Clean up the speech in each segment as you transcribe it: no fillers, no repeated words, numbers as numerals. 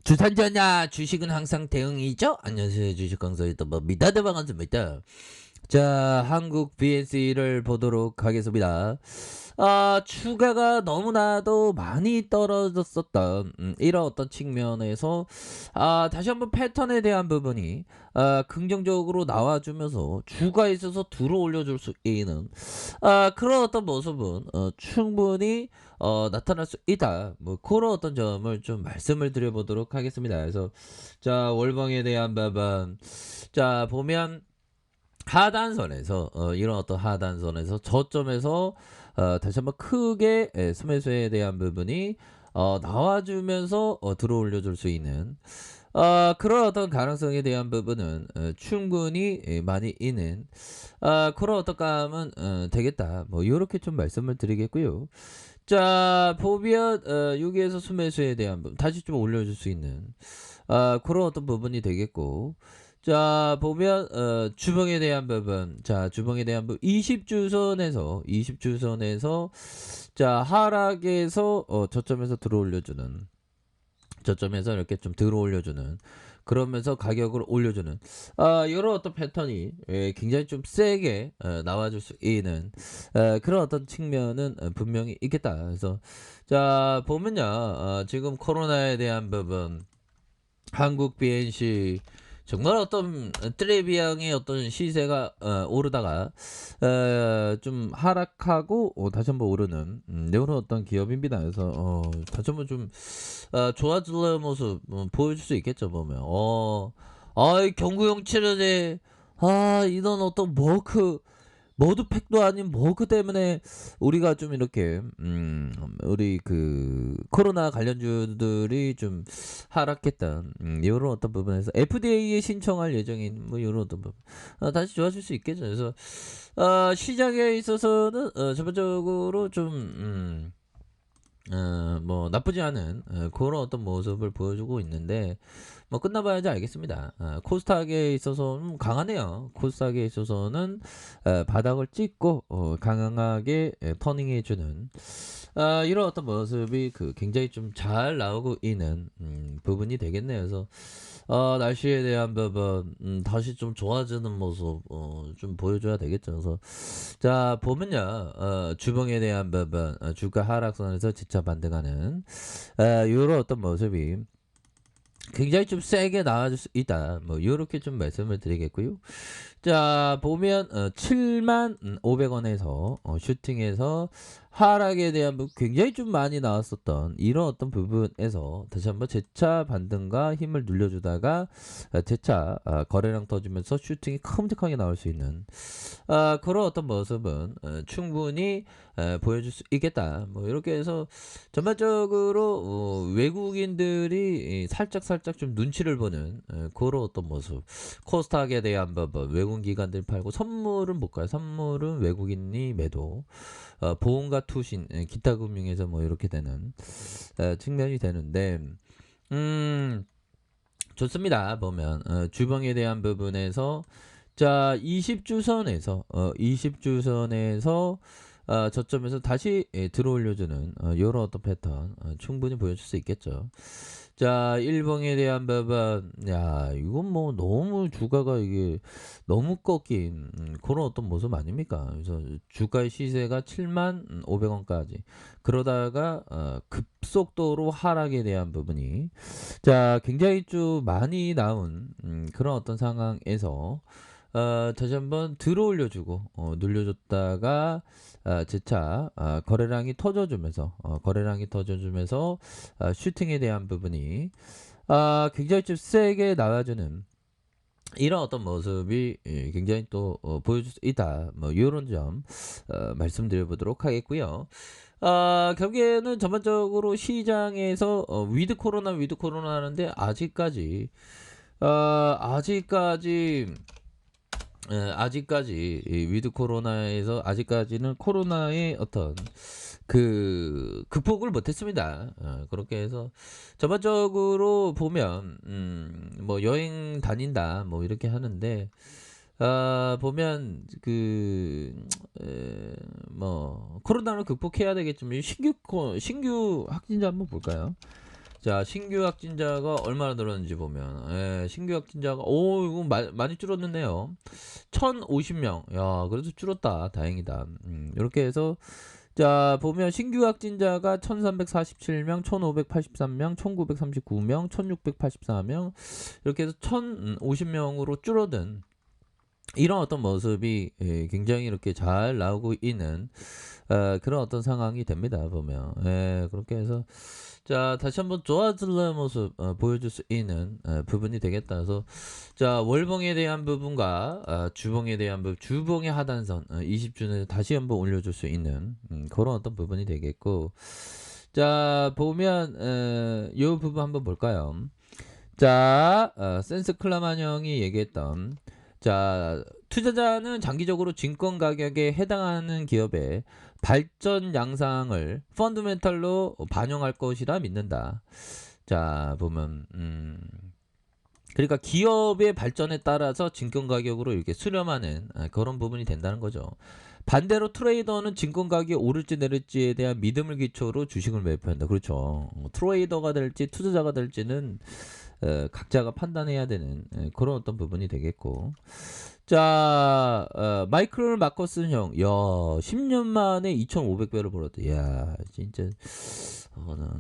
주산전야 주식은 항상 대응이죠. 안녕하세요, 주식 강사의 더봅니다. 반갑습니다. 자, 한국 BNC를 보도록 하겠습니다. 추가가 너무나도 많이 떨어졌었던 이런 어떤 측면에서 다시 한번 패턴에 대한 부분이 긍정적으로 나와주면서 주가에 있어서 들어올려줄 수 있는 그런 어떤 모습은 충분히 나타날 수 있다. 뭐 그런 어떤 점을 좀 말씀을 드려보도록 하겠습니다. 그래서 자, 월봉에 대한 부분, 자 보면 하단선에서 이런 어떤 하단선에서 저점에서 다시 한번 크게 스매수에 대한 부분이 나와주면서 들어올려 줄 수 있는 그런 어떤 가능성에 대한 부분은 충분히 많이 있는 그런 어떤 감은 되겠다. 뭐 이렇게 좀 말씀을 드리겠고요. 자, 보면 여기에서 스매수에 대한 부분 다시 좀 올려줄 수 있는 그런 어떤 부분이 되겠고, 자 보면 주봉에 대한 부분, 자 주봉에 대한 부분 20주선에서 자 하락에서 저점에서 들어올려주는, 저점에서 이렇게 좀 들어올려주는, 그러면서 가격을 올려주는 이런 어떤 패턴이 굉장히 좀 세게 나와줄 수 있는 그런 어떤 측면은 분명히 있겠다. 그래서 자 보면요, 지금 코로나에 대한 부분, 한국 BNC 정말 어떤 트레비앙의 어떤 시세가 오르다가 좀 하락하고 다시 한번 오르는 이런 어떤 기업입니다. 그래서 다시 한번 좀 좋아지는 모습 보여줄 수 있겠죠. 보면 이 경구용 치료제, 이런 어떤 머드팩도 아닌 머그 때문에 우리가 좀 이렇게 우리 그 코로나 관련주들이 좀 하락했던 이런 어떤 부분에서 FDA에 신청할 예정인 뭐 이런 어떤 부분 다시 좋아질 수 있겠죠. 그래서 시장에 있어서는 전반적으로 좀 뭐 나쁘지 않은 그런 어떤 모습을 보여주고 있는데, 뭐 끝나봐야지 알겠습니다. 코스닥에 있어서는 강하네요. 코스닥에 있어서는 바닥을 찍고 강하게 터닝해주는 이런 어떤 모습이 굉장히 좀 잘 나오고 있는 부분이 되겠네요. 그래서 날씨에 대한 부분 다시 좀 좋아지는 모습 좀 보여줘야 되겠죠. 그래서 자 보면요, 주봉에 대한 부분, 주가 하락선에서 지차 반등하는 이런 어떤 모습이 굉장히 좀 세게 나와줄 수 있다. 뭐 이렇게 좀 말씀을 드리겠고요. 자 보면 75,000원에서 슈팅에서 하락에 대한 부분 굉장히 좀 많이 나왔었던 이런 어떤 부분에서 다시 한번 재차 반등과 힘을 눌려주다가 재차 거래량 터지면서 슈팅이 큼직하게 나올 수 있는 그런 어떤 모습은 충분히 보여줄 수 있겠다. 뭐 이렇게 해서 전반적으로 외국인들이 살짝 좀 눈치를 보는 그런 어떤 모습. 코스닥에 대한 부분 외국 기관들이 팔고, 선물은 못 가요. 선물은 외국인이 매도. 보험과 투신, 기타 금융에서 뭐 이렇게 되는 측면이 되는데, 좋습니다. 보면 주봉에 대한 부분에서 자 20주선에서 저점에서 다시 들어올려주는 이런 어떤 패턴 충분히 보여줄 수 있겠죠. 자 일봉에 대한 부분, 야 이건 뭐 너무 주가가 이게 너무 꺾인 그런 어떤 모습 아닙니까? 그래서 주가의 시세가 75,000원까지 그러다가 급속도로 하락에 대한 부분이 자 굉장히 좀 많이 나온 그런 어떤 상황에서 다시 한번 들어올려주고 눌려줬다가 재차 거래량이 터져주면서 슈팅에 대한 부분이 굉장히 좀 세게 나와주는 이런 어떤 모습이 굉장히 또 보여줄 수 있다. 뭐 이런 점 말씀드려보도록 하겠고요. 결국에는 전반적으로 시장에서 위드 코로나 하는데 아직까지 이 위드 코로나에서 아직까지는 코로나의 어떤 극복을 못했습니다. 그렇게 해서 전반적으로 보면 뭐 여행 다닌다 뭐 이렇게 하는데 보면 뭐 코로나를 극복해야 되겠지만 신규 확진자 한번 볼까요? 자, 신규 확진자가 얼마나 늘었는지 보면, 신규 확진자가, 이거 많이 줄었는데요. 1050명. 야, 그래도 줄었다. 다행이다. 이렇게 해서, 자, 보면 신규 확진자가 1347명, 1583명, 1939명, 1684명, 이렇게 해서 1050명으로 줄어든 이런 어떤 모습이 굉장히 이렇게 잘 나오고 있는 그런 어떤 상황이 됩니다. 보면 그렇게 해서 자 다시 한번 좋아지는 모습 보여줄 수 있는 부분이 되겠다. 그래서 자 월봉에 대한 부분과 주봉에 대한 부분, 주봉의 하단선 20주는 다시 한번 올려줄 수 있는 그런 어떤 부분이 되겠고, 자 보면 이 부분 한번 볼까요? 자 센스 클라만 형이 얘기했던, 자 투자자는 장기적으로 증권 가격에 해당하는 기업의 발전 양상을 펀드멘탈로 반영할 것이라 믿는다. 자 보면 그러니까 기업의 발전에 따라서 증권 가격으로 이렇게 수렴하는 그런 부분이 된다는 거죠. 반대로 트레이더는 증권 가격이 오를지 내릴지에 대한 믿음을 기초로 주식을 매입한다. 그렇죠. 트레이더가 될지 투자자가 될지는 각자가 판단해야 되는 그런 어떤 부분이 되겠고, 자 마이클 마커슨 형, 야 10년 만에 2,500배를 벌었다. 야 진짜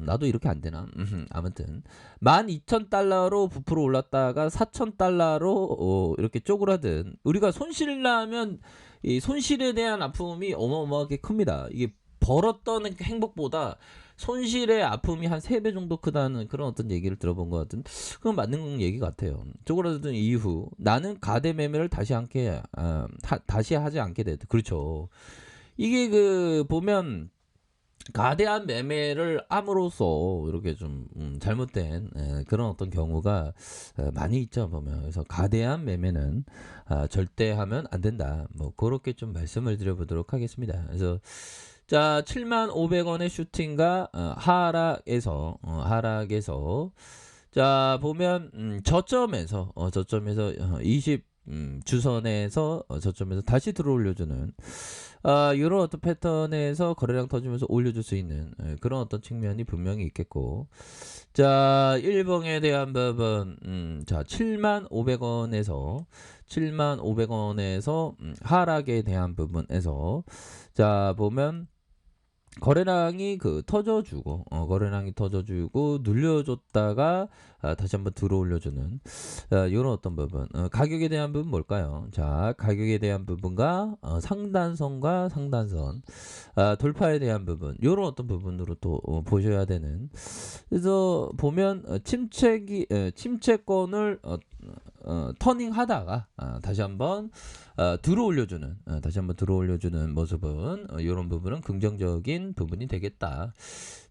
나도 이렇게 안 되나? 아무튼 12,000달러로 부풀어 올랐다가 4,000달러로 이렇게 쪼그라든, 우리가 손실 나면 이 손실에 대한 아픔이 어마어마하게 큽니다. 이게 벌었던 행복보다 손실의 아픔이 한 3배 정도 크다는 그런 어떤 얘기를 들어본 것 같은, 그건 맞는 얘기 같아요. 쪼그라든 이후 나는 가대 매매를 다시 하지 않게 됐다. 그렇죠. 이게 그 보면 가대한 매매를 함으로써 이렇게 좀 잘못된 그런 어떤 경우가 많이 있죠 보면. 그래서 가대한 매매는 절대 하면 안 된다. 뭐 그렇게 좀 말씀을 드려보도록 하겠습니다. 그래서 자 75,000원의 슈팅과 하락에서 자 보면 저점에서 20 주선에서 저점에서 다시 들어올려주는 이런 어떤 패턴에서 거래량 터지면서 올려줄 수 있는 그런 어떤 측면이 분명히 있겠고, 자 1봉에 대한 부분 자 75,000원에서 하락에 대한 부분에서 자 보면 거래량이 거래량이 터져주고 눌려줬다가 다시 한번 들어올려주는 이런 어떤 부분, 가격에 대한 부분 뭘까요? 자 가격에 대한 부분과 상단선과 상단선 돌파에 대한 부분, 이런 어떤 부분으로 또 보셔야 되는. 그래서 보면 침체권을 터닝하다가 다시 한번 들어올려주는 모습은 이런 부분은 긍정적인 부분이 되겠다.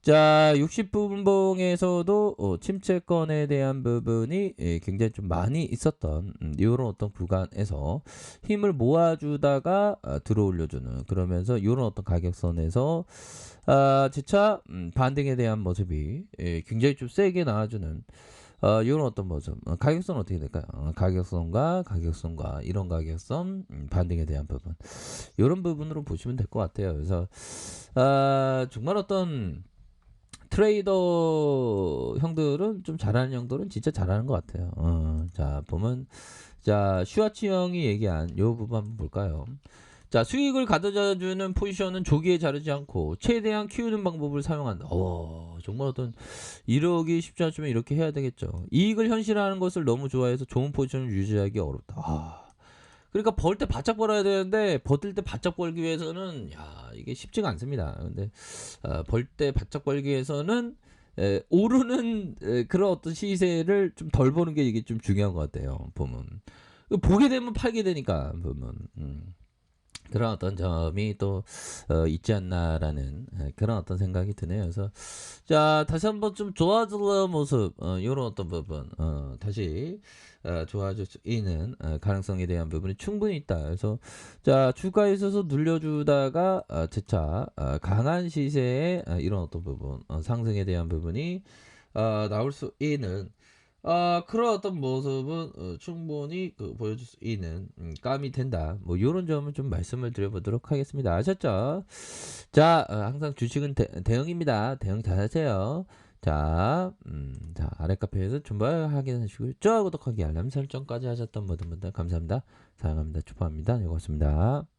자 60분봉에서도 침체권에 대한 부분이 굉장히 좀 많이 있었던 이런 어떤 구간에서 힘을 모아주다가 들어올려주는, 그러면서 이런 어떤 가격선에서 재차 반등에 대한 모습이 굉장히 좀 세게 나와주는 이런 어떤 모습. 가격선 어떻게 될까요? 가격선과 이런 가격선 반등에 대한 부분, 이런 부분으로 보시면 될 것 같아요. 그래서 정말 어떤 트레이더 형들은 좀 잘하는 형들은 진짜 잘하는 것 같아요. 자 보면 자 슈아치 형이 얘기한 이 부분 한번 볼까요? 자 수익을 가져다주는 포지션은 조기에 자르지 않고 최대한 키우는 방법을 사용한다. 정말 어떤 1억이 쉽지 않지만 이렇게 해야 되겠죠. 이익을 현실화하는 것을 너무 좋아해서 좋은 포지션을 유지하기 어렵다. 그러니까 벌 때 바짝 벌어야 되는데 버틸 때 바짝 벌기 위해서는 이게 쉽지가 않습니다. 근데 벌 때 바짝 벌기 위해서는 오르는 그런 어떤 시세를 좀 덜 보는 게 이게 좀 중요한 것 같아요. 보면 보게 되면 팔게 되니까 보면 그런 어떤 점이 또 있지 않나라는 그런 어떤 생각이 드네요. 그래서 자 다시 한번 좀 좋아질 모습, 이런 어떤 부분 다시 좋아질 수 있는 가능성에 대한 부분이 충분히 있다. 그래서 자 주가에 있어서 눌려주다가 재차 강한 시세의 이런 어떤 부분, 상승에 대한 부분이 나올 수 있는 그런 어떤 모습은 충분히 보여줄 수 있는 감이 된다. 뭐 이런 점을 좀 말씀을 드려보도록 하겠습니다. 아셨죠? 자 항상 주식은 대응입니다. 대응 잘 하세요. 자, 아래 카페에서 준바 확인하시고요. 좋아요, 구독하기, 알람 설정까지 하셨던 모든 분들 감사합니다. 사랑합니다. 축복합니다. 네, 고맙습니다.